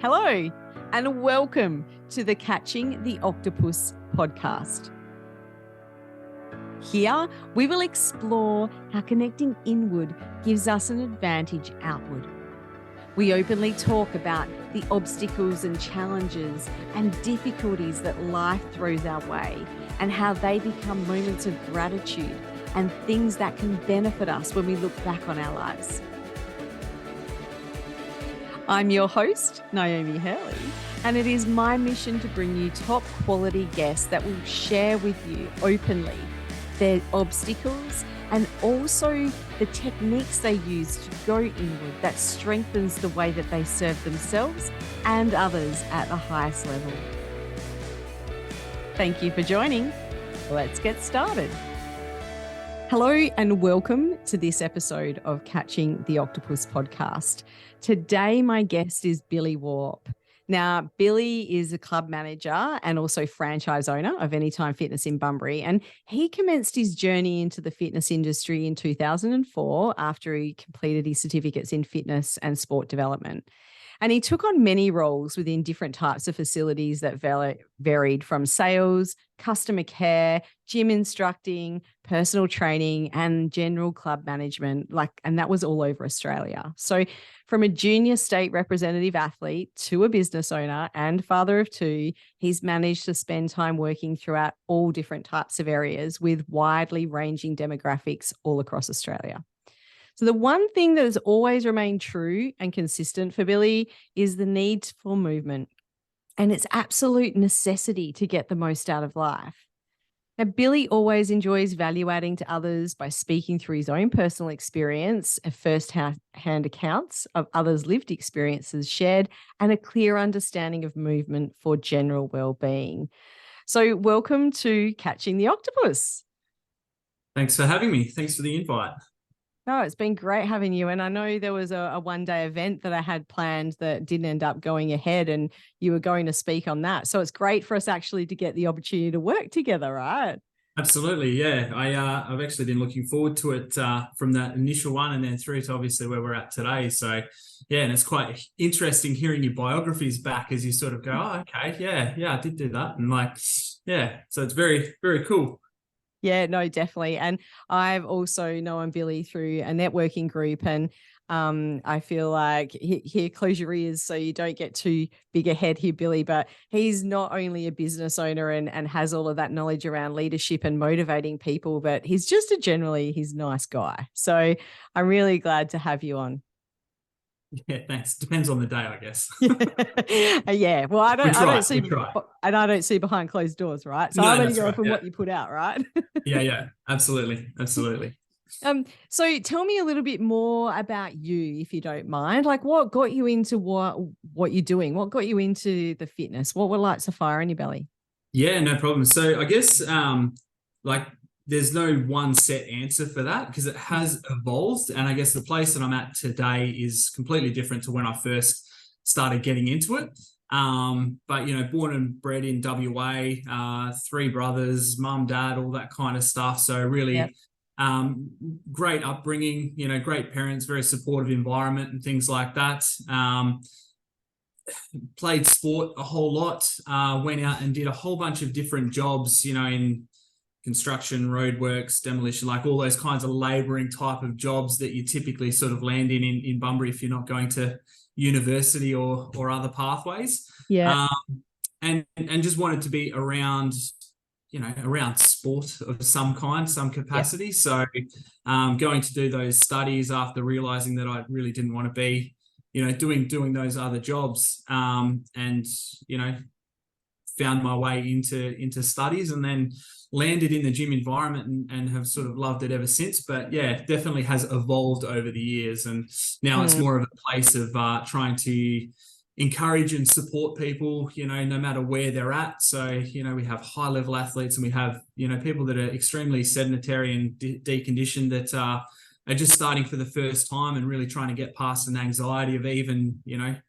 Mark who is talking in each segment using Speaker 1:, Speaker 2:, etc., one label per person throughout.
Speaker 1: Hello, and welcome to the Catching the Octopus podcast. Here, we will explore how connecting inward gives us an advantage outward. We openly talk about the obstacles and challenges and difficulties that life throws our way and how they become moments of gratitude and things that can benefit us when we look back on our lives. I'm your host, Naomi Hurley, and it is my mission to bring you top quality guests that will share with you openly their obstacles and also the techniques they use to go inward that strengthens the way that they serve themselves and others at the highest level. Thank you for joining. Let's get started. Hello and welcome to this episode of Catching the Octopus podcast. Today, my guest is Billy Wauhop. Now, Billy is a club manager and also franchise owner of Anytime Fitness in Bunbury, and he commenced his journey into the fitness industry in 2004 after he completed his certificates in fitness and sport development. And he took on many roles within different types of facilities that varied from sales, customer care, gym instructing, personal training, and general club management, and that was all over Australia. So from a junior state representative athlete to a business owner and father of two, he's managed to spend time working throughout all different types of areas with widely ranging demographics all across Australia. So the one thing that has always remained true and consistent for Billy is the need for movement and its absolute necessity to get the most out of life. Now, Billy always enjoys value adding to others by speaking through his own personal experience and first-hand accounts of others' lived experiences shared and a clear understanding of movement for general well-being. So welcome to Catching the Octopus.
Speaker 2: Thanks for having me. Thanks for the invite.
Speaker 1: No, it's been great having you. And I know there was a one-day event that I had planned that didn't end up going ahead and you were going to speak on that. So it's great for us actually to get the opportunity to work together, right?
Speaker 2: Absolutely, yeah. I've actually been looking forward to it from that initial one and then through to obviously where we're at today. So, yeah, and it's quite interesting hearing your biographies back as you sort of go, oh, okay, yeah, I did do that. And yeah, so it's very, very cool.
Speaker 1: Yeah, no, definitely. And I've also known Billy through a networking group, and I feel like here, close your ears so you don't get too big ahead here, Billy, but he's not only a business owner and has all of that knowledge around leadership and motivating people, but he's just he's a nice guy. So I'm really glad to have you on.
Speaker 2: Yeah, thanks. Depends on the day, I guess.
Speaker 1: Yeah. Well, I don't see behind closed doors, right? So I'm only going from what you put out, right?
Speaker 2: Yeah, absolutely.
Speaker 1: So tell me a little bit more about you, if you don't mind. Like, what got you into what you're doing? What got you into the fitness? What were lights of fire in your belly?
Speaker 2: Yeah, no problem. So I guess there's no one set answer for that because it has evolved. And I guess the place that I'm at today is completely different to when I first started getting into it. But, born and bred in WA, 3 brothers, mum, dad, all that kind of stuff. So really great upbringing, great parents, very supportive environment and things like that. Played sport a whole lot, went out and did a whole bunch of different jobs, in construction, roadworks, demolition, like all those kinds of labouring type of jobs that you typically sort of land in Bunbury if you're not going to university or other pathways.
Speaker 1: Yeah.
Speaker 2: And just wanted to be around sport of some kind, some capacity. Yeah. So going to do those studies after realising that I really didn't want to be, doing those other jobs and, found my way into studies and then landed in the gym environment and have sort of loved it ever since. But yeah, definitely has evolved over the years. And now it's more of a place of trying to encourage and support people, no matter where they're at. So, we have high level athletes and we have, people that are extremely sedentary and deconditioned that are just starting for the first time and really trying to get past an anxiety of even,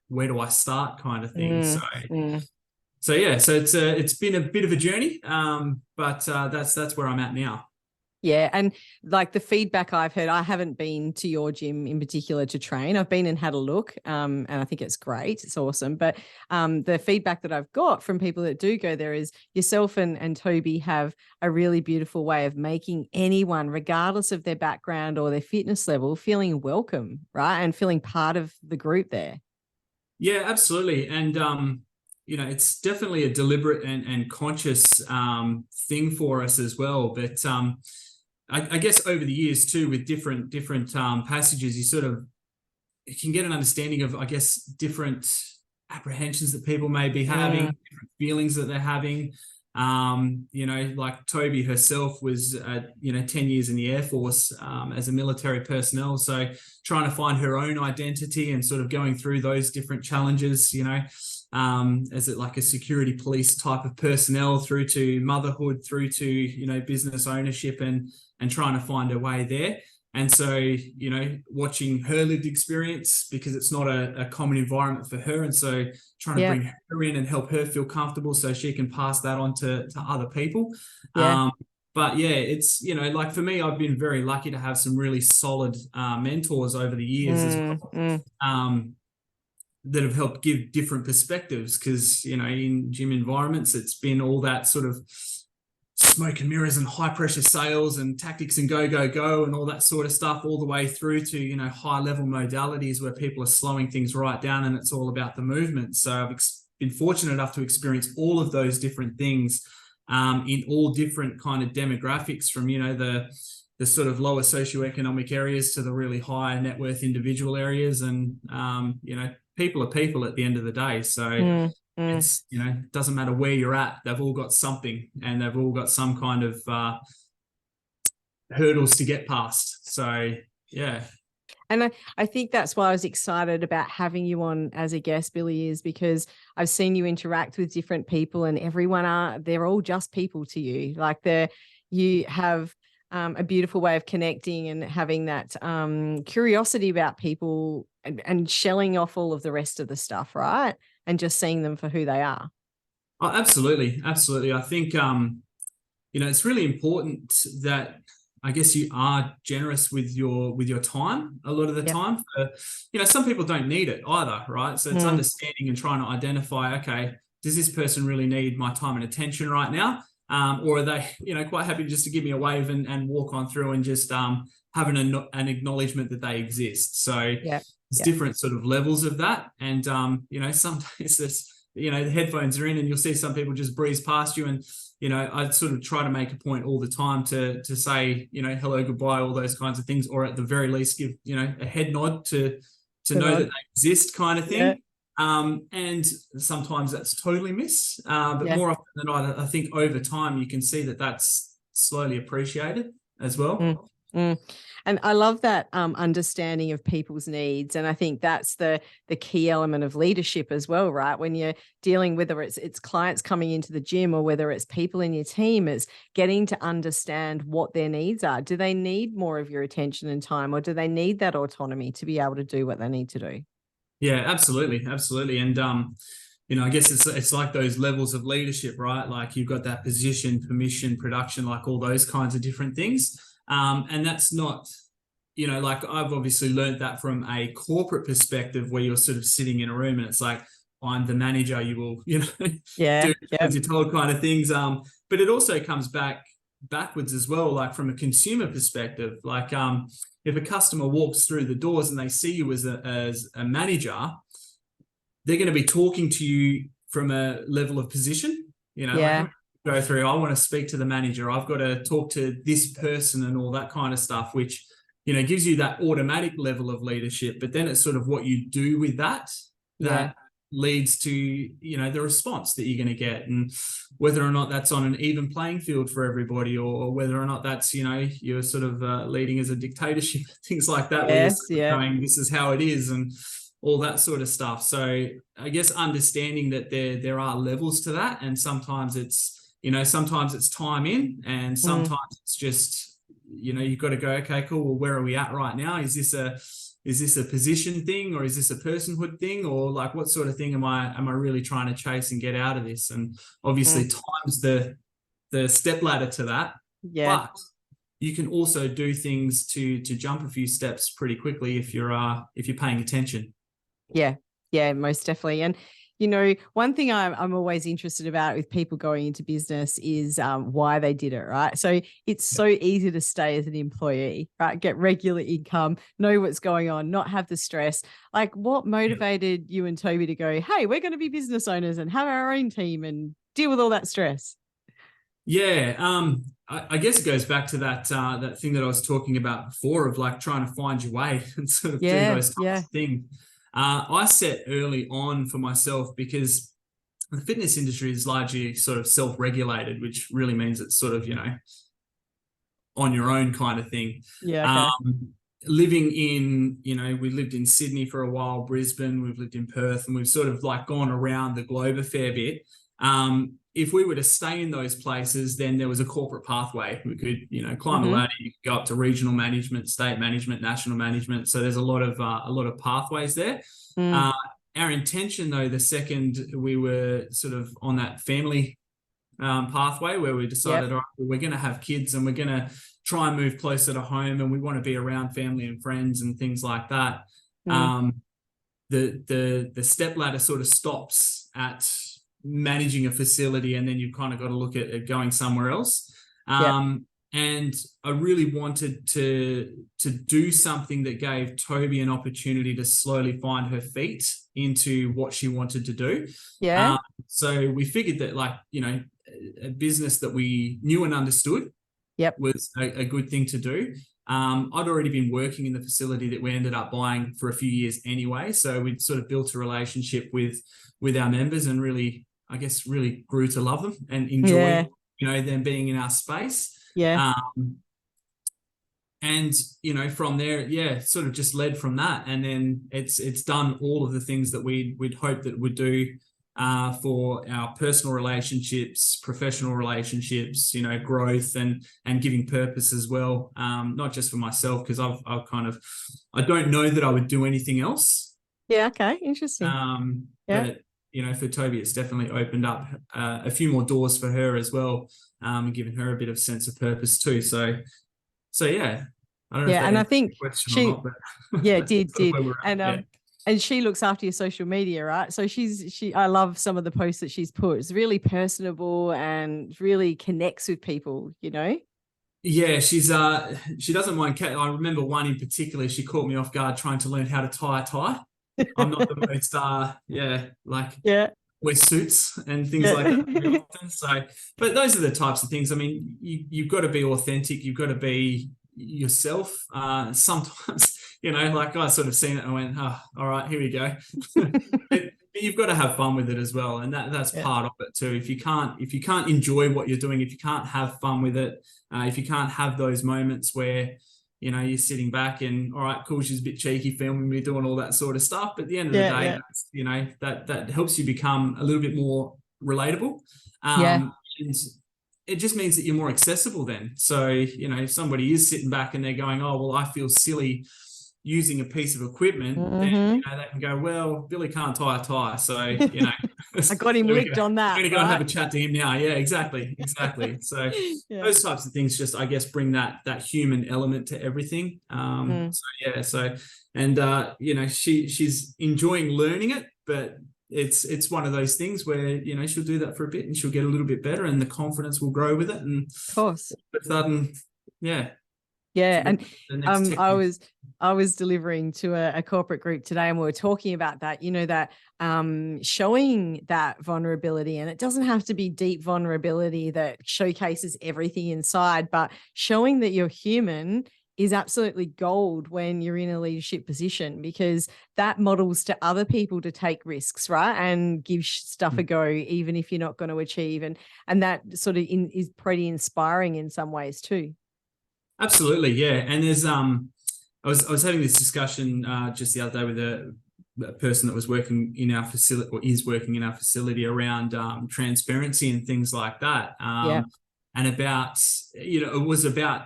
Speaker 2: where do I start kind of thing. So yeah, so it's been a bit of a journey, but that's where I'm at now.
Speaker 1: Yeah. And like the feedback I've heard, I haven't been to your gym in particular to train. I've been and had a look, and I think it's great. It's awesome. But the feedback that I've got from people that do go there is yourself and Toby have a really beautiful way of making anyone, regardless of their background or their fitness level, feeling welcome, right? And feeling part of the group there.
Speaker 2: Yeah, absolutely. And, it's definitely a deliberate and conscious thing for us as well. But I guess over the years too, with different passages, you can get an understanding of, I guess, different apprehensions that people may be having, different feelings that they're having. Like Toby herself was, 10 years in the Air Force as a military personnel. So trying to find her own identity and sort of going through those different challenges, as it like a security police type of personnel through to motherhood, through to, business ownership and trying to find her way there. And so, watching her lived experience, because it's not a common environment for her. And so trying to bring her in and help her feel comfortable so she can pass that on to other people.
Speaker 1: Yeah.
Speaker 2: But yeah, it's, like for me, I've been very lucky to have some really solid mentors over the years as well, that have helped give different perspectives. Because, in gym environments, it's been all that sort of smoke and mirrors and high pressure sales and tactics and go and all that sort of stuff, all the way through to, high level modalities where people are slowing things right down and it's all about the movement. So I've been fortunate enough to experience all of those different things in all different kind of demographics, from, the sort of lower socioeconomic areas to the really high net worth individual areas. And, people are people at the end of the day. So it's, doesn't matter where you're at, they've all got something and they've all got some kind of hurdles to get past. So, yeah.
Speaker 1: And I think that's why I was excited about having you on as a guest, Billy, is because I've seen you interact with different people, and they're all just people to you. Like you have a beautiful way of connecting and having that curiosity about people and shelling off all of the rest of the stuff, right? And just seeing them for who they are.
Speaker 2: Oh, absolutely. Absolutely. I think, it's really important that, I guess, you are generous with your time a lot of the time. Some people don't need it either, right? So it's understanding and trying to identify, okay, does this person really need my time and attention right now? Or are they, quite happy just to give me a wave and walk on through and just have an acknowledgement that they exist. So there's different sort of levels of that. And, sometimes the headphones are in and you'll see some people just breeze past you. And, I sort of try to make a point all the time to say, hello, goodbye, all those kinds of things, or at the very least give, a head nod to know that they exist, kind of thing. And sometimes that's totally missed. But more often than not, I think over time you can see that that's slowly appreciated as well.
Speaker 1: And I love that understanding of people's needs. And I think that's the key element of leadership as well, right? When you're dealing, whether it's clients coming into the gym or whether it's people in your team, is getting to understand what their needs are. Do they need more of your attention and time, or do they need that autonomy to be able to do what they need to do?
Speaker 2: Yeah, absolutely. Absolutely. And, I guess it's like those levels of leadership, right? Like you've got that position, permission, production, like all those kinds of different things. And that's not, like I've obviously learned that from a corporate perspective, where you're sort of sitting in a room and it's like, I'm the manager, you will, do as you're told, kind of things. But it also comes backwards as well, like from a consumer perspective. Like if a customer walks through the doors and they see you as a manager, they're going to be talking to you from a level of position, like, go through, I want to speak to the manager, I've got to talk to this person and all that kind of stuff, which, gives you that automatic level of leadership. But then it's sort of what you do with that leads to, the response that you're going to get, and whether or not that's on an even playing field for everybody, or whether or not that's, you're sort of leading as a dictatorship, things like that, where you're going, this is how it is, and all that sort of stuff. So I guess understanding that there are levels to that, and sometimes it's, sometimes it's time in, and sometimes it's just, you've got to go, okay, cool, well, where are we at right now? Is this a position thing, or is this a personhood thing, or like what sort of thing am I really trying to chase and get out of this? And obviously time's the step ladder to that. But you can also do things to jump a few steps pretty quickly if you're paying attention.
Speaker 1: Yeah, yeah, most definitely. And one thing I'm always interested about with people going into business is why they did it, right? So it's so easy to stay as an employee, right? Get regular income, know what's going on, not have the stress. Like, what motivated you and Toby to go, hey, we're going to be business owners and have our own team and deal with all that stress?
Speaker 2: Yeah, I guess it goes back to that thing that I was talking about before of like trying to find your way and sort of do
Speaker 1: Yeah,
Speaker 2: those types
Speaker 1: yeah.
Speaker 2: of things. I set early on for myself because the fitness industry is largely sort of self-regulated, which really means it's sort of, on your own kind of thing.
Speaker 1: Yeah, okay.
Speaker 2: Living in, we lived in Sydney for a while, Brisbane, we've lived in Perth, and we've sort of like gone around the globe a fair bit. If we were to stay in those places, then there was a corporate pathway. We could, climb a ladder. You could go up to regional management, state management, national management. So there's a lot of pathways there.
Speaker 1: Mm.
Speaker 2: Our intention, though, the second we were sort of on that family pathway where we decided,
Speaker 1: Yep.
Speaker 2: all right, well, we're going to have kids and we're going to try and move closer to home, and we want to be around family and friends and things like that.
Speaker 1: Mm.
Speaker 2: The step ladder sort of stops at managing a facility, and then you've kind of got to look at going somewhere else.
Speaker 1: Yep.
Speaker 2: And I really wanted to do something that gave Toby an opportunity to slowly find her feet into what she wanted to do.
Speaker 1: Yeah.
Speaker 2: So we figured that, like, a business that we knew and understood
Speaker 1: Yep.
Speaker 2: was a good thing to do. I'd already been working in the facility that we ended up buying for a few years anyway. So we'd sort of built a relationship with our members and really grew to love them and enjoy, them being in our space.
Speaker 1: Yeah.
Speaker 2: And, from there, sort of just led from that. And then it's done all of the things that we'd hoped that it would do for our personal relationships, professional relationships, growth and giving purpose as well. Not just for myself, because I don't know that I would do anything else.
Speaker 1: Yeah. Okay. Interesting.
Speaker 2: But, for Toby, it's definitely opened up a few more doors for her as well, and given her a bit of sense of purpose too. So yeah, I don't know if that
Speaker 1: and I
Speaker 2: answers
Speaker 1: think
Speaker 2: your question
Speaker 1: she,
Speaker 2: or not, but
Speaker 1: did.
Speaker 2: and
Speaker 1: And she looks after your social media, right? So I love some of the posts that she's put. It's really personable and really connects with people,
Speaker 2: Yeah, she doesn't mind. I remember one in particular. She caught me off guard trying to learn how to tie a tie. I'm not the most wear suits and things like that very often. So, but those are the types of things. I mean, you've got to be authentic. You've got to be yourself. Sometimes, like I sort of seen it and went, oh, all right, here we go. but you've got to have fun with it as well, and that's part of it too. If you can't enjoy what you're doing, if you can't have fun with it, if you can't have those moments where you're sitting back and, all right, cool, she's a bit cheeky filming me doing all that sort of stuff. But at the end of the day, that helps you become a little bit more relatable. And it just means that you're more accessible then. So, if somebody is sitting back and they're going, oh, well, I feel silly using a piece of equipment, then they can go, well, Billy can't tie a tie, so
Speaker 1: I got him licked on that.
Speaker 2: I'm going to go and have a chat to him now. Yeah, exactly. So those types of things just, I guess, bring that human element to everything. She's enjoying learning it, but it's one of those things where she'll do that for a bit and she'll get a little bit better, and the confidence will grow with it. And
Speaker 1: of course,
Speaker 2: but sudden,
Speaker 1: and I was delivering to a corporate group today, and we were talking about that, that showing that vulnerability, and it doesn't have to be deep vulnerability that showcases everything inside, but showing that you're human is absolutely gold when you're in a leadership position, because that models to other people to take risks, right? And give stuff a go, even if you're not going to achieve. And that sort of is pretty inspiring in some ways too.
Speaker 2: Absolutely, yeah. And there's I was having this discussion just the other day with a person that was working in our facility, or is working in our facility, around transparency and things like that. And about it was about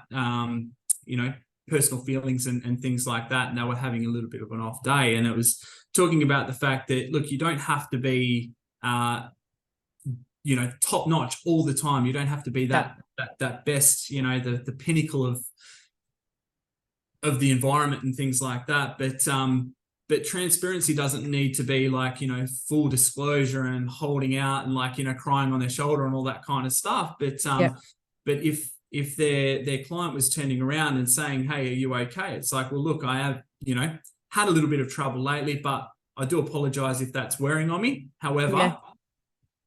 Speaker 2: personal feelings and things like that. And they were having a little bit of an off day, and it was talking about the fact that, look, you don't have to be top notch all the time. You don't have to be
Speaker 1: Yeah.
Speaker 2: that best, the pinnacle of the environment and things like that. But transparency doesn't need to be like, full disclosure and holding out and like, crying on their shoulder and all that kind of stuff. But if their client was turning around and saying, hey, are you okay? It's like, well, look, I have, had a little bit of trouble lately, but I do apologize if that's wearing on me. However,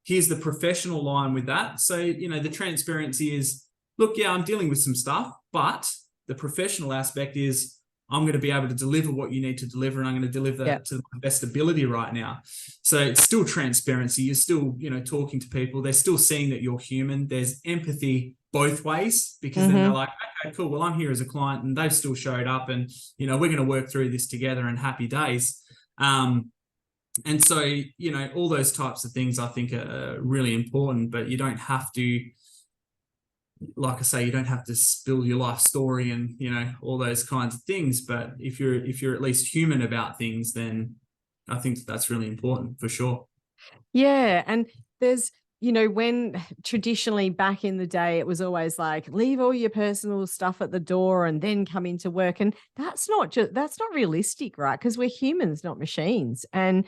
Speaker 2: here's the professional line with that. So, the transparency is, look, yeah, I'm dealing with some stuff, but the professional aspect is I'm going to be able to deliver what you need to deliver, and I'm going to deliver that to my best ability right now. So it's still transparency. You're still, talking to people. They're still seeing that you're human. There's empathy both ways, because then they're like, okay, cool. Well, I'm here as a client and they've still showed up, and, we're going to work through this together, and happy days. And so, all those types of things I think are really important, but you don't have to, like I say, you don't have to spill your life story and, all those kinds of things. But if you're at least human about things, then I think that's really important for sure.
Speaker 1: Yeah. And there's, when traditionally back in the day, it was always like, leave all your personal stuff at the door and then come into work. And that's not realistic, right? Because we're humans, not machines. And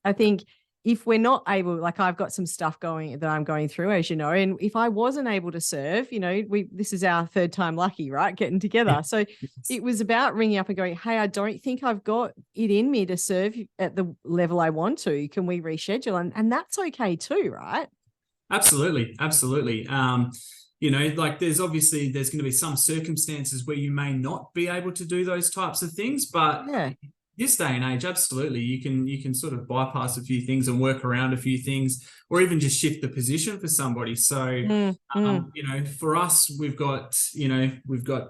Speaker 1: I think if we're not able, like I've got some stuff that I'm going through, as you know, and if I wasn't able to serve, this is our third time lucky, right? Getting together.
Speaker 2: Yeah.
Speaker 1: So it was about ringing up and going, hey, I don't think I've got it in me to serve at the level I want to. Can we reschedule? And that's okay too, right?
Speaker 2: Absolutely. Absolutely. Like there's going to be some circumstances where you may not be able to do those types of things, but this day and age, absolutely, you can sort of bypass a few things and work around a few things, or even just shift the position for somebody. So, for us, we've got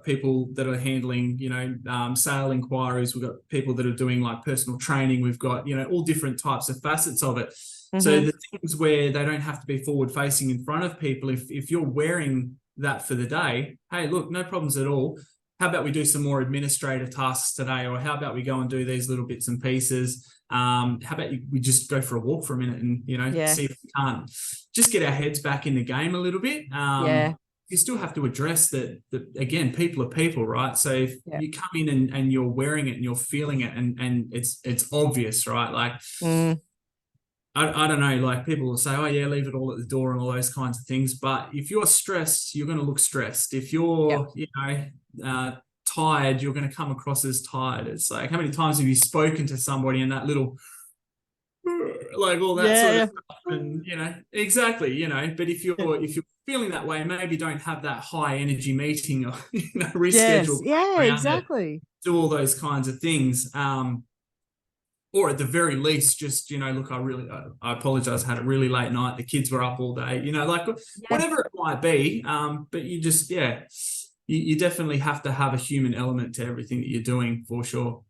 Speaker 2: people that are handling, sale inquiries. We've got people that are doing like personal training. We've got, all different types of facets of it. So the things where they don't have to be forward facing in front of people, if you're wearing that for the day, hey, look, no problems at all. How about we do some more administrative tasks today? Or how about we go and do these little bits and pieces? How about we just go for a walk for a minute and, see if we can't just get our heads back in the game a little bit. You still have to address that again, people are people, right? So if you come in and you're wearing it and you're feeling it and it's obvious, right? Like, I don't know, like people will say, oh yeah, leave it all at the door and all those kinds of things. But if you're stressed, you're going to look stressed. If you're, tired, you're going to come across as tired. It's like, how many times have you spoken to somebody in that little, like all that sort of stuff? And, exactly, but if you're feeling that way, maybe don't have that high energy meeting or, reschedule.
Speaker 1: Exactly.
Speaker 2: Do all those kinds of things. Or at the very least, just, look, I apologize, I had a really late night. The kids were up all day, whatever it might be. But you just, you definitely have to have a human element to everything that you're doing for sure.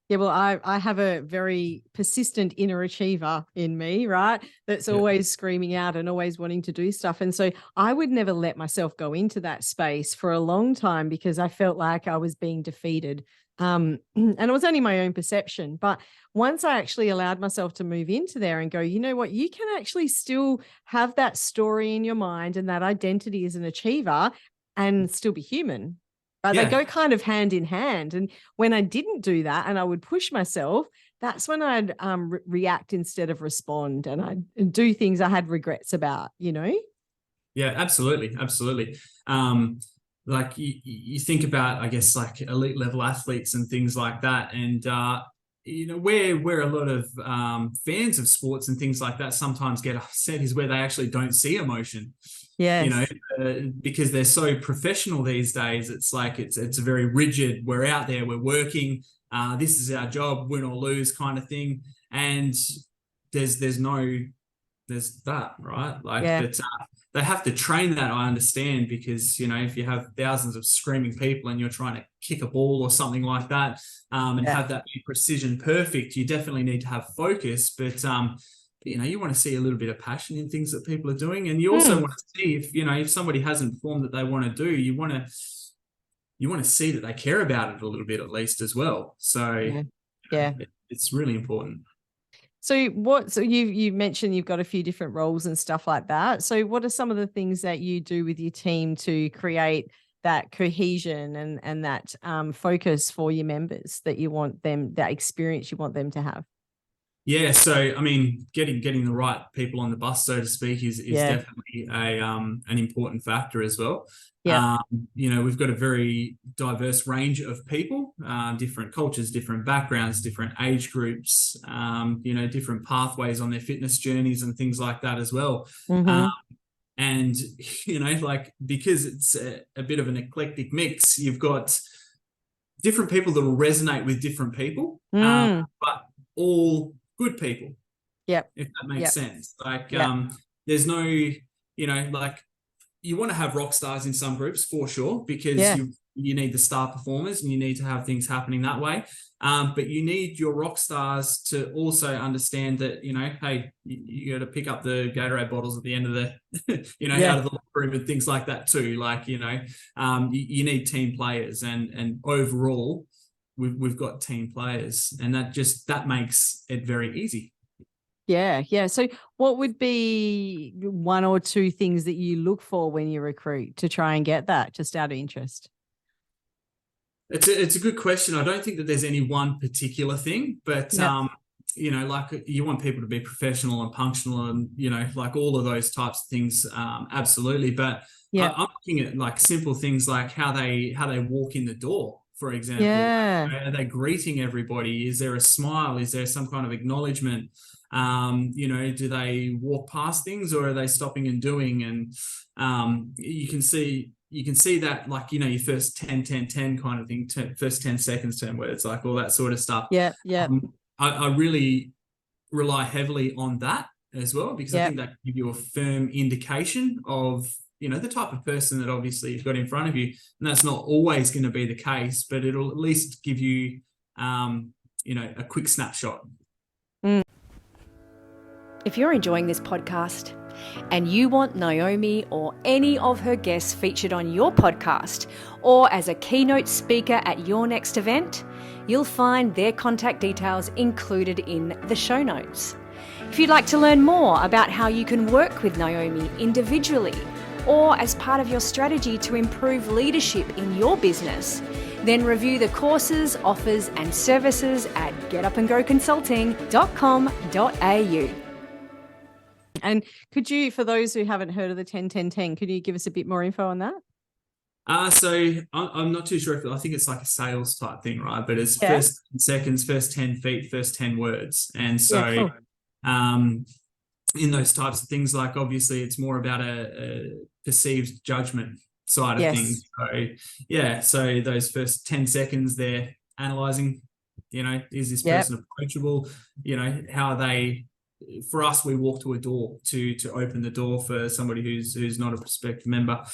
Speaker 1: Yeah, well, I have a very persistent inner achiever in me, right? That's always screaming out and always wanting to do stuff. And so I would never let myself go into that space for a long time because I felt like I was being defeated. And it was only my own perception. But once I actually allowed myself to move into there and go, you know what, you can actually still have that story in your mind and that identity as an achiever and still be human. They go kind of hand in hand. And when I didn't do that and I would push myself, that's when I'd react instead of respond, and I'd do things I had regrets about,
Speaker 2: Yeah, absolutely. Absolutely. Like you think about, I guess, like elite level athletes and things like that. And, where a lot of fans of sports and things like that sometimes get upset is where they actually don't see emotion.
Speaker 1: Yes.
Speaker 2: Because they're so professional these days. It's like it's very rigid. We're out there, we're working. This is our job, win or lose kind of thing. And there's that, right? Like, but they have to train that, I understand, because if you have thousands of screaming people and you're trying to kick a ball or something like that, and have that be precision perfect, you definitely need to have focus. But you want to see a little bit of passion in things that people are doing, and you also want to see if somebody hasn't performed that they want to do, you want to see that they care about it a little bit at least as well. So it's really important.
Speaker 1: So you mentioned you've got a few different roles and stuff like that. So what are some of the things that you do with your team to create that cohesion and that focus for your members that you want them, that experience you want them to have?
Speaker 2: Yeah, so I mean, getting the right people on the bus, so to speak, is
Speaker 1: Yeah.
Speaker 2: definitely an important factor as well.
Speaker 1: Yeah.
Speaker 2: We've got a very diverse range of people, different cultures, different backgrounds, different age groups, different pathways on their fitness journeys and things like that as well.
Speaker 1: Mm-hmm.
Speaker 2: And like, because it's a bit of an eclectic mix, you've got different people that will resonate with different people, but all good people,
Speaker 1: Yep.
Speaker 2: if that makes
Speaker 1: Yep.
Speaker 2: sense. Like,
Speaker 1: Yep.
Speaker 2: there's no, like, you want to have rock stars in some groups for sure, because
Speaker 1: Yeah.
Speaker 2: you need the star performers and you need to have things happening that way. But you need your rock stars to also understand that, hey, you got to pick up the Gatorade bottles at the end of the, out of the locker room and things like that too. Like, you need team players, and overall, we've got team players, and that makes it very easy.
Speaker 1: Yeah. Yeah. So what would be one or two things that you look for when you recruit to try and get that, just out of interest?
Speaker 2: It's a good question. I don't think that there's any one particular thing, but
Speaker 1: Yep.
Speaker 2: like, you want people to be professional and punctual, and like all of those types of things, absolutely. But
Speaker 1: Yep.
Speaker 2: I'm looking at like simple things like how they walk in the door, for example.
Speaker 1: Yeah.
Speaker 2: Like, are they greeting everybody? Is there a smile? Is there some kind of acknowledgement? Do they walk past things, or are they stopping and doing? And you can see that, like, your first 10 10 10 kind of thing, first 10 seconds, 10 words, like all that sort of stuff.
Speaker 1: Yeah. Yeah.
Speaker 2: I really rely heavily on that as well, because I
Speaker 1: Yeah.
Speaker 2: think that can give you a firm indication of the type of person that obviously you've got in front of you. And that's not always going to be the case, but it'll at least give you a quick snapshot.
Speaker 3: If you're enjoying this podcast and you want Naomi or any of her guests featured on your podcast or as a keynote speaker at your next event, you'll find their contact details included in the show notes. If you'd like to learn more about how you can work with Naomi individually or as part of your strategy to improve leadership in your business, then review the courses, offers and services at getupandgroconsulting.com.au.
Speaker 1: And could you, for those who haven't heard of the 10 10 10, could you give us a bit more info on that?
Speaker 2: So I'm not too sure if, I think it's like a sales type thing, right? But it's
Speaker 1: Yeah.
Speaker 2: first 10 seconds, first 10 feet, first 10 words. And so,
Speaker 1: Yeah, cool.
Speaker 2: In those types of things, like, obviously it's more about a perceived judgment side of
Speaker 1: Yes.
Speaker 2: things. So yeah, so those first 10 seconds, they're analyzing, is this
Speaker 1: Yep.
Speaker 2: person approachable? How are they? For us, we walk to a door to open the door for somebody who's not a prospective member.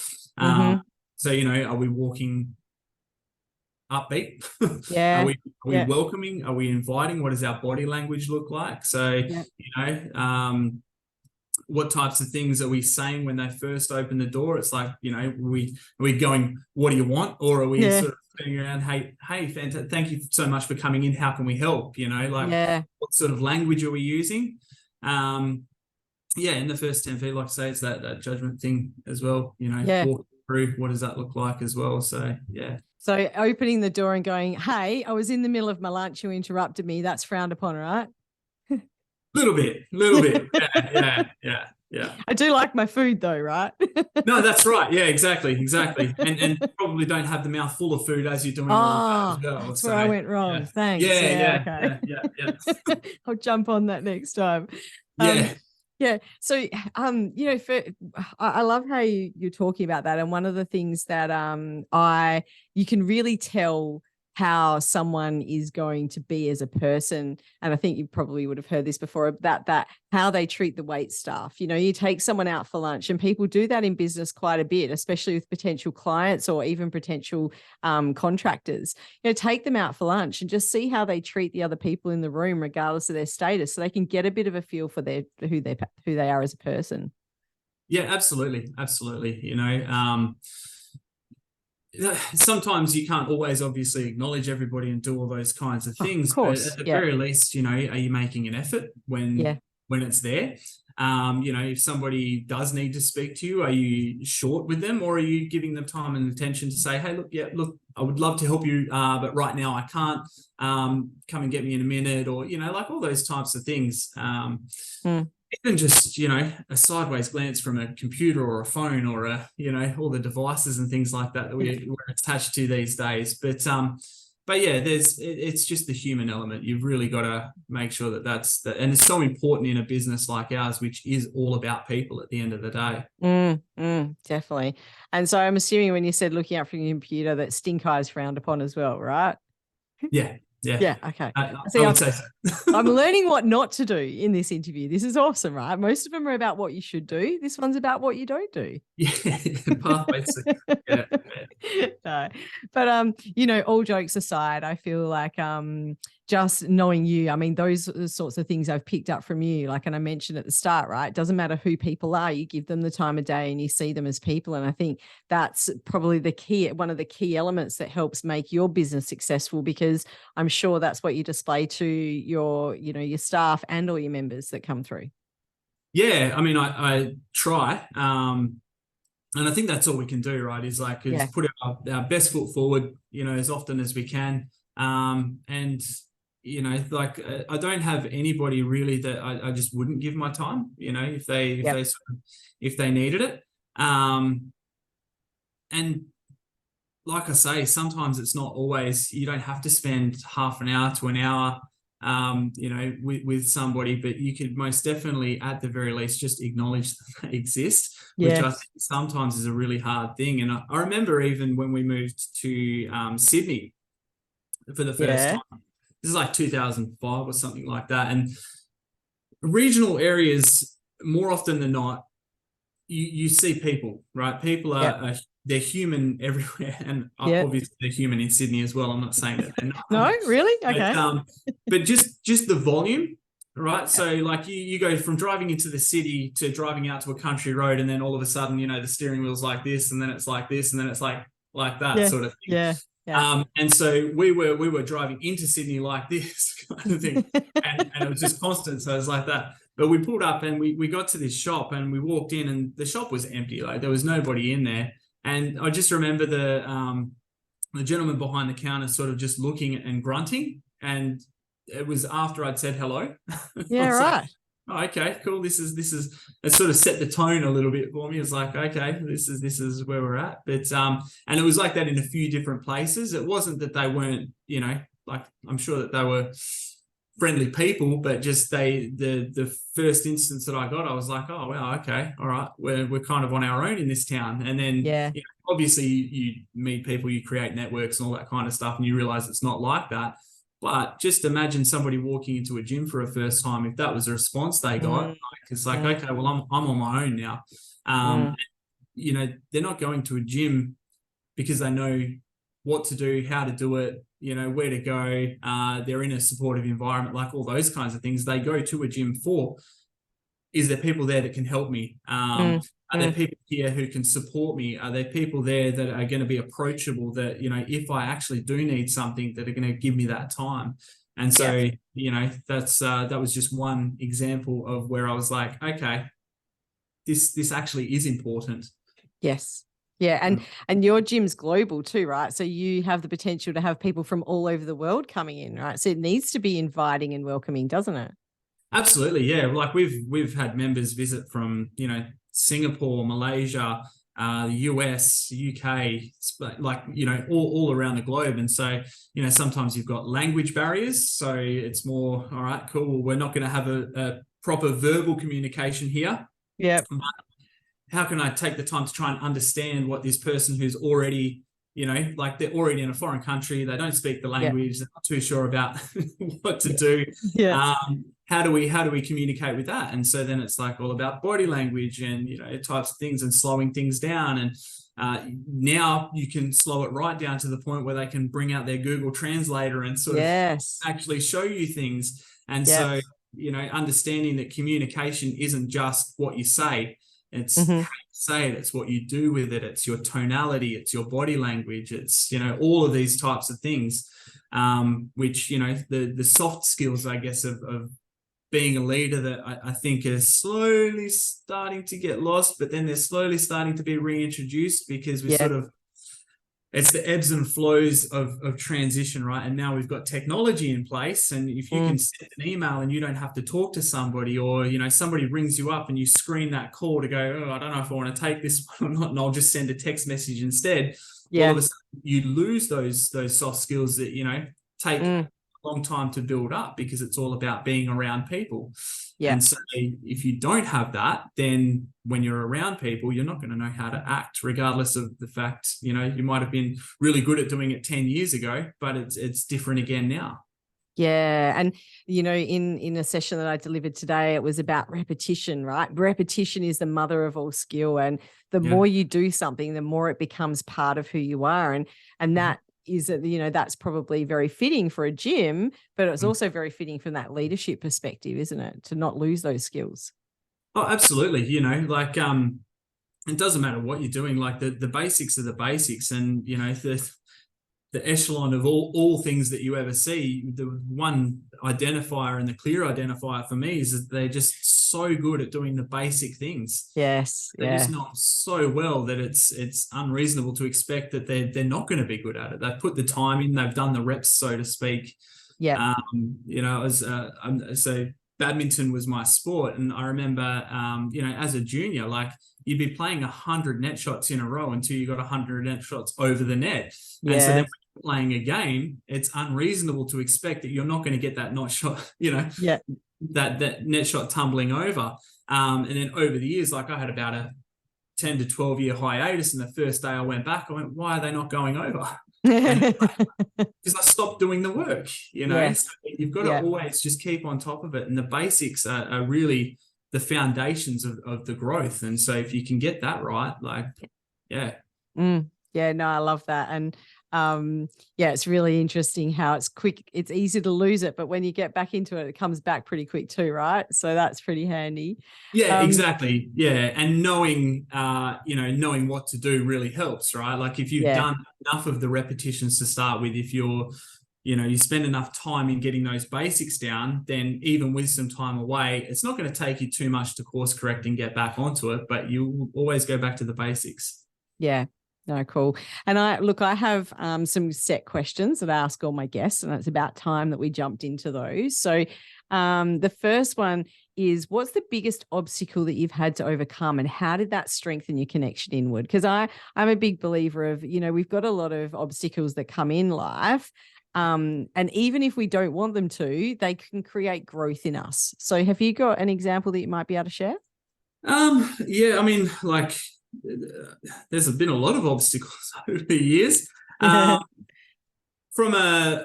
Speaker 2: So, are we walking upbeat?
Speaker 1: Yeah.
Speaker 2: Are we
Speaker 1: Yeah.
Speaker 2: welcoming? Are we inviting? What does our body language look like? So, what types of things are we saying when they first open the door? It's like, are we going, what do you want? Or are we sort of turning around, hey, thank you so much for coming in. How can we help? What sort of language are we using? In the first 10 feet, like I say, it's that judgment thing as well, walk through, what does that look like as well? So, yeah.
Speaker 1: So opening the door and going, hey, I was in the middle of my lunch, you interrupted me. That's frowned upon, right?
Speaker 2: Little bit. Yeah.
Speaker 1: I do like my food though, right?
Speaker 2: No, that's right. Yeah, exactly. And probably don't have the mouth full of food as you're doing all of that as well.
Speaker 1: That's where I went wrong.
Speaker 2: Yeah.
Speaker 1: Thanks.
Speaker 2: Yeah.
Speaker 1: I'll jump on that next time. Yeah. So, I love how you're talking about that. And one of the things that you can really tell how someone is going to be as a person. And I think you probably would have heard this before, about that, how they treat the wait staff. You take someone out for lunch, and people do that in business quite a bit, especially with potential clients or even potential contractors. Take them out for lunch and just see how they treat the other people in the room, regardless of their status, so they can get a bit of a feel for who they are as a person.
Speaker 2: Yeah, absolutely. sometimes you can't always obviously acknowledge everybody and do all those kinds of things,
Speaker 1: Of course.
Speaker 2: but at the
Speaker 1: Yeah.
Speaker 2: very least, are you making an effort when it's there? If somebody does need to speak to you, are you short with them, or are you giving them time and attention to say, hey, look, I would love to help you, but right now I can't. Come and get me in a minute, or like all those types of things. Even just a sideways glance from a computer or a phone, or all the devices and things like that we're attached to these days. But yeah, it's just the human element. You've really got to make sure and it's so important in a business like ours, which is all about people at the end of the day.
Speaker 1: Definitely. And so I'm assuming when you said looking out from your computer, that stink eye is frowned upon as well, right?
Speaker 2: Yeah.
Speaker 1: Okay.
Speaker 2: I would say so.
Speaker 1: I'm learning what not to do in this interview. This is awesome, right? Most of them are about what you should do. This one's about what you don't do.
Speaker 2: Yeah, pathways. Yeah.
Speaker 1: No. But all jokes aside, I feel like just knowing you, I mean, those are the sorts of things I've picked up from you. And I mentioned at the start, right? It doesn't matter who people are, you give them the time of day and you see them as people. And I think that's probably one of the key elements that helps make your business successful, because I'm sure that's what you display to your staff and all your members that come through.
Speaker 2: Yeah, I mean, I try. And I think that's all we can do, right? Is put our best foot forward, as often as we can. And I don't have anybody really that I just wouldn't give my time, if they needed it. And like I say, sometimes it's not always, you don't have to spend half an hour to an hour, with somebody, but you could most definitely, at the very least, just acknowledge that they exist, which I think sometimes is a really hard thing. And I remember even when we moved to Sydney for the first time, this is like 2005 or something like that. And regional areas, more often than not, you see people, right? People are they're human everywhere, and obviously they're human in Sydney as well. I'm not saying that they're not.
Speaker 1: No, really? Okay.
Speaker 2: But just the volume, right? So you go from driving into the city to driving out to a country road, and then all of a sudden, the steering wheel's like this, and then it's like this, and then it's like that sort of thing.
Speaker 1: Yeah.
Speaker 2: And so we were driving into Sydney like this kind of thing, and it was just constant. So it was like that. But we pulled up and we got to this shop, and we walked in, and the shop was empty. There was nobody in there. And I just remember the gentleman behind the counter sort of just looking and grunting. And it was after I'd said hello.
Speaker 1: Yeah, right.
Speaker 2: Oh, okay, cool. This is it sort of set the tone a little bit for me. It's like, okay, this is where we're at. But and it was like that in a few different places. It wasn't that they weren't, I'm sure that they were friendly people, but just the first instance that I got, I was like, oh wow, okay, all right, we're kind of on our own in this town. And then obviously you meet people, you create networks and all that kind of stuff, and you realize it's not like that. But just imagine somebody walking into a gym for a first time, if that was a response they got, it's like, okay, well, I'm on my own now. They're not going to a gym because they know what to do, how to do it, where to go. They're in a supportive environment, like all those kinds of things. They go to a gym for, is there people there that can help me? Are there people here who can support me? Are there people there that are going to be approachable, that, if I actually do need something, that are going to give me that time? And so, that's that was just one example of where I was like, okay, this actually is important.
Speaker 1: Yes. Yeah. And your gym's global too, right? So you have the potential to have people from all over the world coming in, right? So it needs to be inviting and welcoming, doesn't it?
Speaker 2: Absolutely. Yeah. We've had members visit from, Singapore, Malaysia, the US, UK, all around the globe. And so, sometimes you've got language barriers. So it's more, all right, cool. We're not going to have a proper verbal communication here.
Speaker 1: Yeah.
Speaker 2: How can I take the time to try and understand what this person who's already, they're already in a foreign country, they don't speak the language, they're not too sure about what to do.
Speaker 1: Yeah.
Speaker 2: How do we communicate with that? And so then it's like all about body language and, types of things and slowing things down. And now you can slow it right down to the point where they can bring out their Google Translator and sort of actually show you things. And so, understanding that communication isn't just what you say, It's how you say it, it's what you do with it, it's your tonality, it's your body language, it's, all of these types of things, which, the soft skills, I guess, of being a leader that I think are slowly starting to get lost, but then they're slowly starting to be reintroduced because it's the ebbs and flows of transition, right? And now we've got technology in place, and if you can send an email and you don't have to talk to somebody, or somebody rings you up and you screen that call to go, oh, I don't know if I want to take this one or not, and I'll just send a text message instead. All of a sudden you lose those soft skills that take a long time to build up, because it's all about being around people. And so if you don't have that, then when you're around people, you're not going to know how to act, regardless of the fact, you might have been really good at doing it 10 years ago, but it's different again now.
Speaker 1: Yeah. And, in a session that I delivered today, it was about repetition, right? Repetition is the mother of all skill. And the more you do something, the more it becomes part of who you are. And that is, that's probably very fitting for a gym, but it's also very fitting from that leadership perspective, isn't it? To not lose those skills.
Speaker 2: Oh, absolutely. It doesn't matter what you're doing. Like the basics are the basics, and the echelon of all things that you ever see, the one identifier and the clear identifier for me is that they're just so good at doing the basic things.
Speaker 1: Yes.
Speaker 2: They just know so well that it's unreasonable to expect that they're not going to be good at it. They've put the time in, they've done the reps, so to speak.
Speaker 1: Yeah.
Speaker 2: So badminton was my sport, and I remember, as a junior, like you'd be playing 100 net shots in a row until you got 100 net shots over the net. And so then when you're playing a game, it's unreasonable to expect that you're not going to get that net shot, that net shot tumbling over. And then over the years, like I had about a 10 to 12 year hiatus, and the first day I went back, I went, why are they not going over? Because I stopped doing the work, So you've got to always just keep on top of it. And the basics are really the foundations of the growth. And so if you can get that right,
Speaker 1: no, I love that. And it's really interesting how it's quick. It's easy to lose it, but when you get back into it, it comes back pretty quick too, right? So that's pretty handy.
Speaker 2: Yeah, exactly. Yeah. And knowing what to do really helps, right? Like if you've done enough of the repetitions to start with, if you're, you spend enough time in getting those basics down, then even with some time away, it's not going to take you too much to course correct and get back onto it, but you always go back to the basics.
Speaker 1: Yeah. No, cool. And I have some set questions that I ask all my guests, and it's about time that we jumped into those. So the first one is, what's the biggest obstacle that you've had to overcome, and how did that strengthen your connection inward? Because I'm a big believer of, we've got a lot of obstacles that come in life. And even if we don't want them to, they can create growth in us. So have you got an example that you might be able to share?
Speaker 2: There's been a lot of obstacles over the years. From a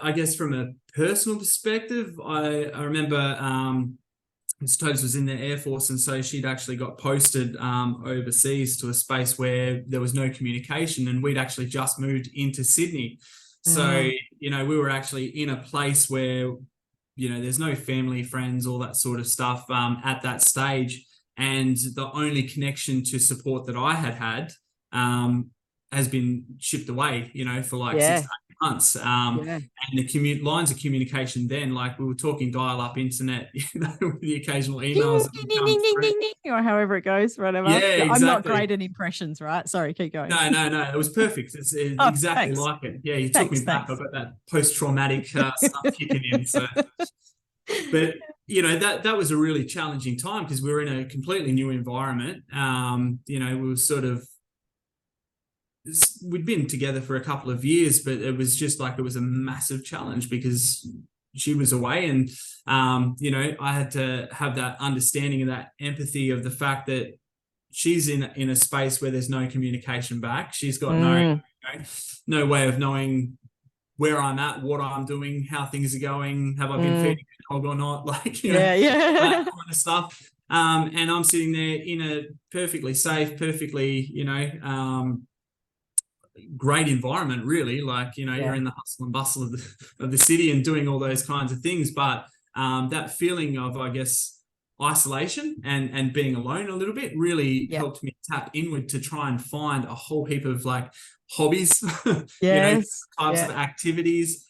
Speaker 2: personal perspective, I remember Ms. Tobes was in the Air Force, and so she'd actually got posted overseas to a space where there was no communication, and we'd actually just moved into Sydney. So, we were actually in a place where, there's no family, friends, all that sort of stuff at that stage. And the only connection to support that I had has been shipped away, for like 6 to 8 months. And the lines of communication then, like we were talking dial-up internet, with the occasional emails.
Speaker 1: Or however it goes, whatever.
Speaker 2: Yeah, exactly.
Speaker 1: I'm not great at impressions, right? Sorry, keep going.
Speaker 2: No. It was perfect. It's exactly
Speaker 1: thanks.
Speaker 2: like it. Yeah, you took me back. I've got that post-traumatic stuff kicking in. So, but that was a really challenging time because we were in a completely new environment. We were we'd been together for a couple of years, but it was just like, it was a massive challenge because she was away, and I had to have that understanding and that empathy of the fact that she's in a space where there's no communication back. She's got no way of knowing where I'm at, what I'm doing, how things are going, have I been feeding the dog or not, that kind of stuff. And I'm sitting there in a perfectly safe, perfectly, great environment, really. You're in the hustle and bustle of the city and doing all those kinds of things. But that feeling of, I guess, isolation and being alone a little bit really
Speaker 1: Yep.
Speaker 2: helped me tap inward to try and find a whole heap of like hobbies,
Speaker 1: Yes.
Speaker 2: types of activities.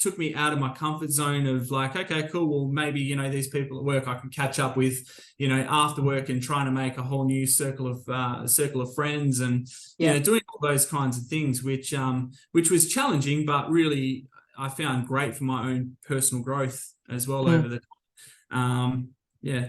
Speaker 2: Took me out of my comfort zone of like, okay, cool. Well, maybe, these people at work I can catch up with, after work, and trying to make a whole new circle of friends, and, doing all those kinds of things, which was challenging, but really I found great for my own personal growth as well over the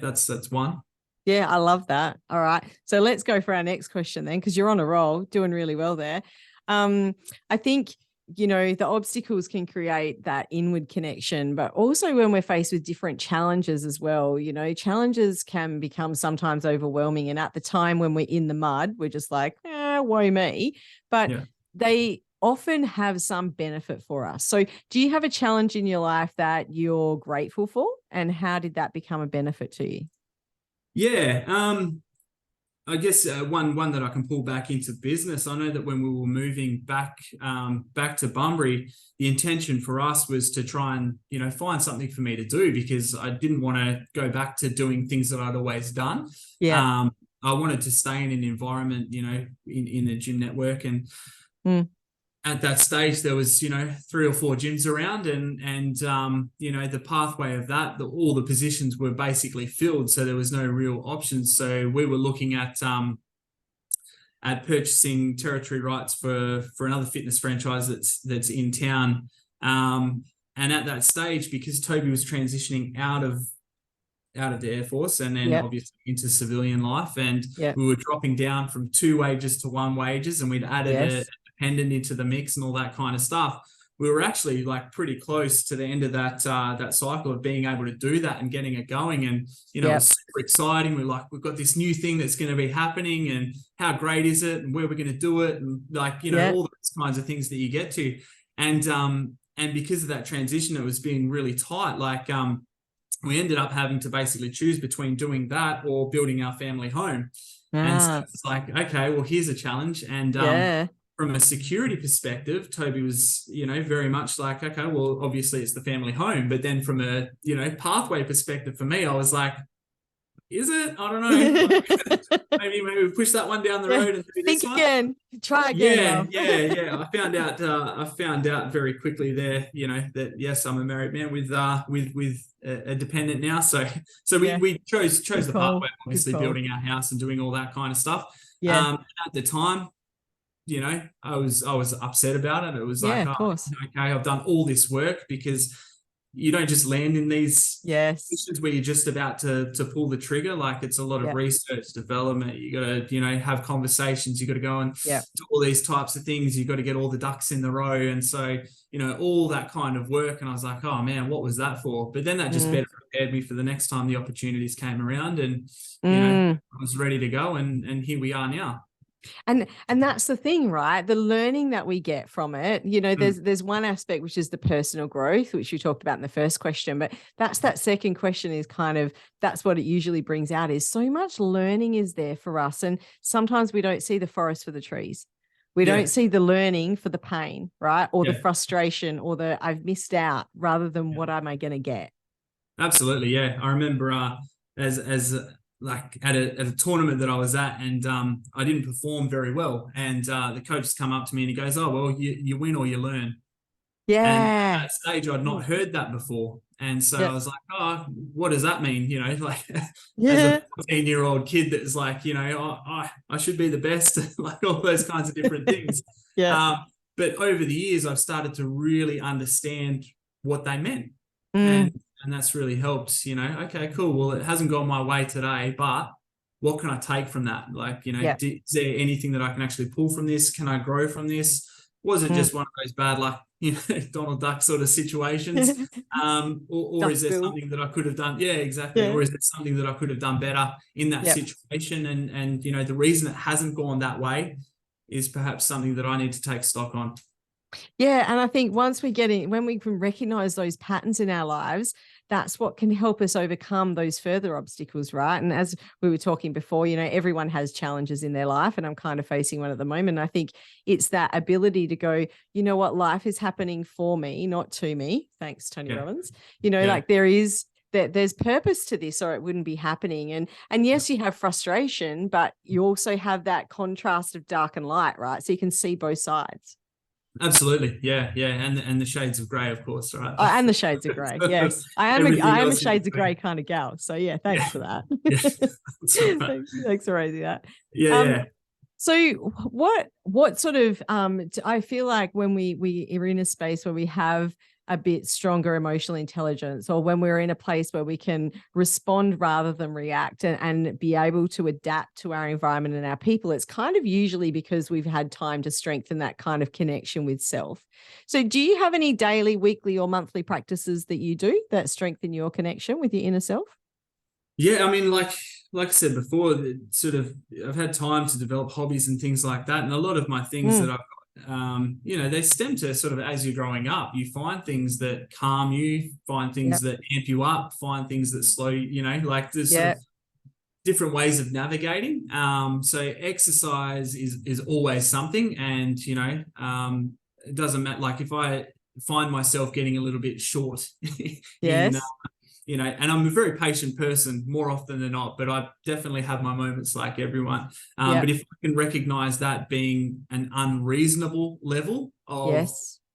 Speaker 2: that's one.
Speaker 1: Yeah, I love that. All right. So let's go for our next question then, because you're on a roll, doing really well there. I think, the obstacles can create that inward connection, but also when we're faced with different challenges as well, challenges can become sometimes overwhelming. And at the time when we're in the mud, we're just like, woe me. But they often have some benefit for us. So do you have a challenge in your life that you're grateful for? And how did that become a benefit to you?
Speaker 2: Yeah. I guess one that I can pull back into business. I know that when we were moving back to Bunbury, the intention for us was to try and find something for me to do, because I didn't want to go back to doing things that I'd always done.
Speaker 1: Yeah.
Speaker 2: I wanted to stay in an environment, in the gym network, and at that stage there was 3 or 4 gyms around, and the pathway of that, all the positions were basically filled, so there was no real options. So we were looking at purchasing territory rights for another fitness franchise that's in town, and at that stage, because Toby was transitioning out of the Air Force and then obviously into civilian life, and we were dropping down from 2 wages to 1 wages, and we'd added a dependent into the mix and all that kind of stuff. We were actually like pretty close to the end of that cycle of being able to do that and getting it going. And, it was super exciting. We've got this new thing that's going to be happening, and how great is it, and where we're going to do it, and all those kinds of things that you get to. And because of that transition, it was being really tight. We ended up having to basically choose between doing that or building our family home. And so it's like, okay, well, here's a challenge. And from a security perspective, Toby was, very much like, okay, well, obviously it's the family home. But then from a, pathway perspective for me, I was like, is it? I don't know. maybe we push that one down the road and do this
Speaker 1: Think
Speaker 2: one.
Speaker 1: again. Try again.
Speaker 2: Yeah. I found out very quickly there, that yes, I'm a married man with a dependent now. So we chose the pathway, obviously building our house and doing all that kind of stuff. At the time, I was upset about it. It was like,
Speaker 1: of course.
Speaker 2: Okay, I've done all this work, because you don't just land in these positions where you're just about to pull the trigger. Like, it's a lot of research, development. You got to, have conversations. You got to go and do all these types of things. You got to get all the ducks in the row. And so, all that kind of work. And I was like, oh man, what was that for? But then that just better prepared me for the next time the opportunities came around, and, I was ready to go. And here we are now.
Speaker 1: And that's the thing, right? The learning that we get from it, there's one aspect, which is the personal growth, which you talked about in the first question, but that second question is kind of, that's what it usually brings out, is so much learning is there for us. And sometimes we don't see the forest for the trees. We don't see the learning for the pain, right? Or the frustration, or the I've missed out, rather than what am I going to get?
Speaker 2: Absolutely. Yeah. I remember as like at a tournament that I was at, and I didn't perform very well, and the coach has come up to me and he goes, oh, well, you win or you learn. And at that stage, I'd not heard that before. And so I was like, oh, what does that mean? As a 14-year-old kid that's like, I should be the best, like all those kinds of different things. But over the years, I've started to really understand what they meant. And that's really helped, okay, cool. Well, it hasn't gone my way today, but what can I take from that? Like, is there anything that I can actually pull from this? Can I grow from this? Was it just one of those bad luck, Donald Duck sort of situations? Or is there something that I could have done? Yeah, exactly. Or is there something that I could have done better in that situation? And the reason it hasn't gone that way is perhaps something that I need to take stock on.
Speaker 1: Yeah. And I think once we get in, when we can recognize those patterns in our lives, that's what can help us overcome those further obstacles, right? And as we were talking before, everyone has challenges in their life, and I'm kind of facing one at the moment. I think it's that ability to go, what, life is happening for me, not to me. Thanks, Tony Robbins. Like there is there's purpose to this, or it wouldn't be happening. And yes, you have frustration, but you also have that contrast of dark and light, right? So you can see both sides.
Speaker 2: Absolutely. Yeah. And the shades of grey, of course, right?
Speaker 1: Oh, and the shades of grey. Yes. I am a shades of grey kind of gal. So yeah, thanks for that.
Speaker 2: Yeah. That's right.
Speaker 1: Thanks for raising that.
Speaker 2: Yeah.
Speaker 1: So what sort of I feel like when we are in a space where we have a bit stronger emotional intelligence, or when we're in a place where we can respond rather than react, and be able to adapt to our environment and our people, it's kind of usually because we've had time to strengthen that kind of connection with self. So do you have any daily, weekly or monthly practices that you do that strengthen your connection with your inner self?
Speaker 2: Yeah, I mean, like I said before, I've had time to develop hobbies and things like that, and a lot of my things that I've got, they stem to sort of as you're growing up. You find things that calm you, find things that amp you up, find things that slow you. Like there's sort of different ways of navigating. So exercise is always something, and it doesn't matter. Like if I find myself getting a little bit short,
Speaker 1: yes.
Speaker 2: And I'm a very patient person more often than not, but I definitely have my moments like everyone. But if I can recognize that being an unreasonable level of,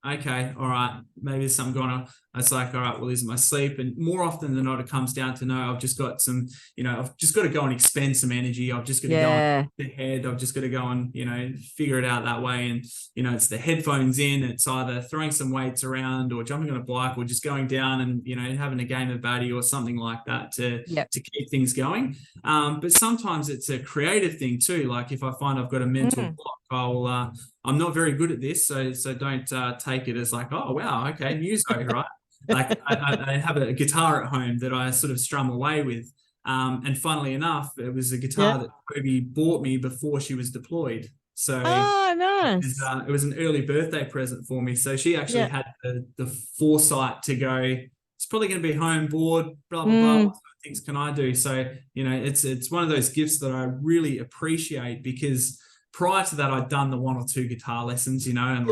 Speaker 2: okay, all right, maybe there's something going on. It's like, all right, well, is it my sleep? And more often than not, it comes down to, no, I've just got some, I've just got to go and expend some energy. I've just got to go and the head. I've just got to go and, figure it out that way. And, it's the headphones in, it's either throwing some weights around or jumping on a bike or just going down and, having a game of baddie or something like that to keep things going. But sometimes it's a creative thing too. Like if I find I've got a mental block, I'm not very good at this. So don't take it as like, oh, wow, okay, muso, right? Like I have a guitar at home that I sort of strum away with. And funnily enough, it was a guitar that Toby bought me before she was deployed. So
Speaker 1: nice.
Speaker 2: It was an early birthday present for me. So she actually had the foresight to go, it's probably going to be home, bored, blah, blah, blah. What sort of things can I do? So, it's one of those gifts that I really appreciate, because prior to that, I'd done the 1 or 2 guitar lessons, and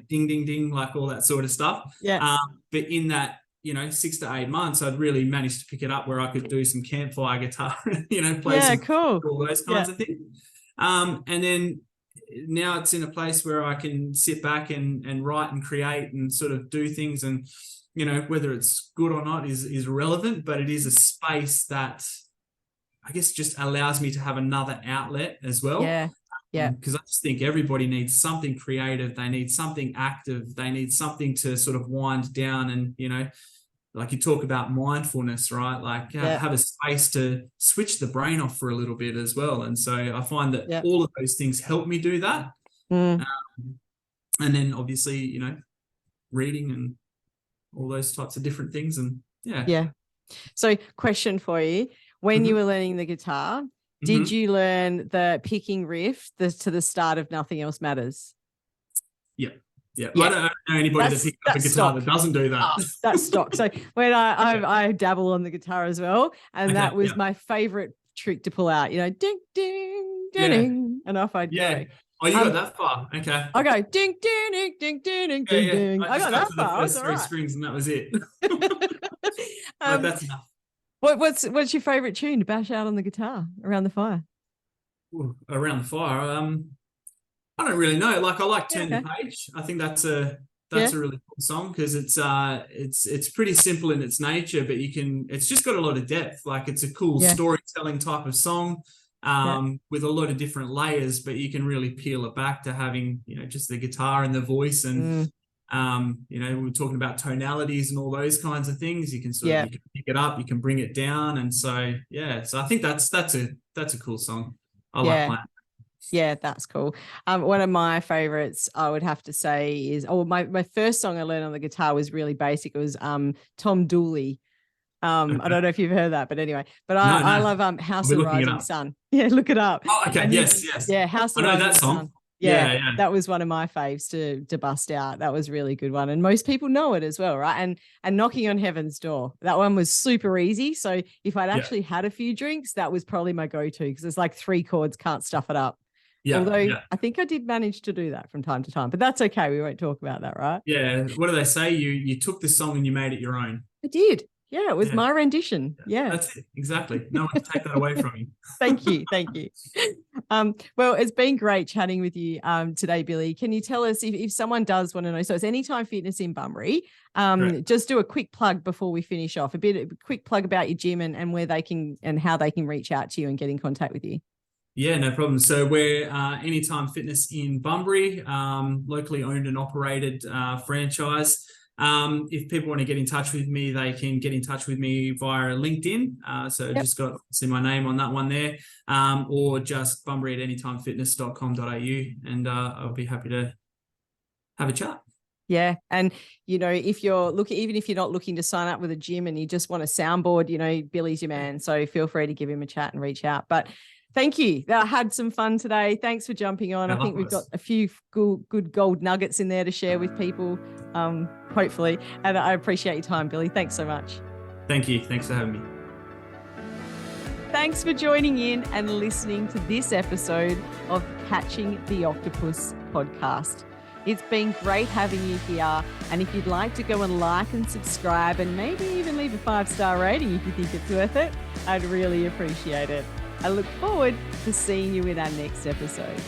Speaker 2: ding, ding, ding, like all that sort of stuff.
Speaker 1: Yeah.
Speaker 2: But in that, 6 to 8 months, I'd really managed to pick it up where I could do some campfire guitar, play all those kinds of things. And then now it's in a place where I can sit back and write and create and sort of do things, and, whether it's good or not is irrelevant, but it is a space that I guess just allows me to have another outlet as well.
Speaker 1: Yeah.
Speaker 2: Because I just think everybody needs something creative. They need something active. They need something to sort of wind down and, like you talk about mindfulness, right? Like have a space to switch the brain off for a little bit as well. And so I find that all of those things help me do that. And then obviously, reading and all those types of different things. And
Speaker 1: Yeah. So question for you. When you were learning the guitar, did you learn the picking riff to the start of Nothing Else Matters?
Speaker 2: Yeah. I don't know anybody that picks up a guitar that doesn't do that.
Speaker 1: Oh, that's stock. So when I dabble on the guitar as well, and that was my favorite trick to pull out, ding, ding, ding, ding, and off I'd go.
Speaker 2: Oh, you got that far? Okay.
Speaker 1: I go ding, ding, ding, ding, ding, ding, ding, ding. I got that far.
Speaker 2: The first 3 strings, and that was it. That's enough.
Speaker 1: What's your favorite tune to bash out on the guitar around the fire?
Speaker 2: Ooh, around the fire, I don't really know. Like I like Turn the Page. I think that's a really cool song, because it's pretty simple in its nature, but it's just got a lot of depth. Like it's a cool storytelling type of song with a lot of different layers, but you can really peel it back to having just the guitar and the voice and. We were talking about tonalities and all those kinds of things. You can you can pick it up, you can bring it down, and so so I think that's a cool song. I like playing.
Speaker 1: Yeah, that's cool. One of my favorites, I would have to say, is my first song I learned on the guitar was really basic. It was Tom Dooley. I don't know if you've heard that, but anyway. But I love House of the Rising Sun. Yeah, look it up.
Speaker 2: Oh, okay. Yes.
Speaker 1: Yeah, House of the Rising Sun.
Speaker 2: Yeah,
Speaker 1: that was one of my faves to bust out. That was a really good one, and most people know it as well, right? And Knocking on Heaven's Door, that one was super easy. So if I'd actually had a few drinks, that was probably my go-to, because there's like 3 chords, can't stuff it up. Although I think I did manage to do that from time to time, but that's okay. We won't talk about that, right?
Speaker 2: Yeah. What do they say? You took the song and you made it your own.
Speaker 1: I did. Yeah, it was my rendition. Yeah.
Speaker 2: That's it. Exactly. No one can take that away from you.
Speaker 1: Thank you. Well, it's been great chatting with you today, Billy. Can you tell us if someone does want to know? So it's Anytime Fitness in Bunbury. Just do a quick plug before we finish off. A quick plug about your gym and where they can and how they can reach out to you and get in contact with you.
Speaker 2: Yeah, no problem. So we're Anytime Fitness in Bunbury, locally owned and operated franchise. If people want to get in touch with me, they can get in touch with me via LinkedIn. Just got see my name on that one there, or just Bunbury at anytimefitness.com.au, and I'll be happy to have a chat.
Speaker 1: Yeah. And, if you're even if you're not looking to sign up with a gym and you just want a soundboard, Billy's your man. So feel free to give him a chat and reach out. But thank you. I had some fun today. Thanks for jumping on. I think we've got a few good gold nuggets in there to share with people, hopefully. And I appreciate your time, Billy. Thanks so much.
Speaker 2: Thank you. Thanks for having me.
Speaker 1: Thanks for joining in and listening to this episode of Catching the Octopus podcast. It's been great having you here. And if you'd like to go and like and subscribe and maybe even leave a 5-star rating if you think it's worth it, I'd really appreciate it. I look forward to seeing you in our next episode.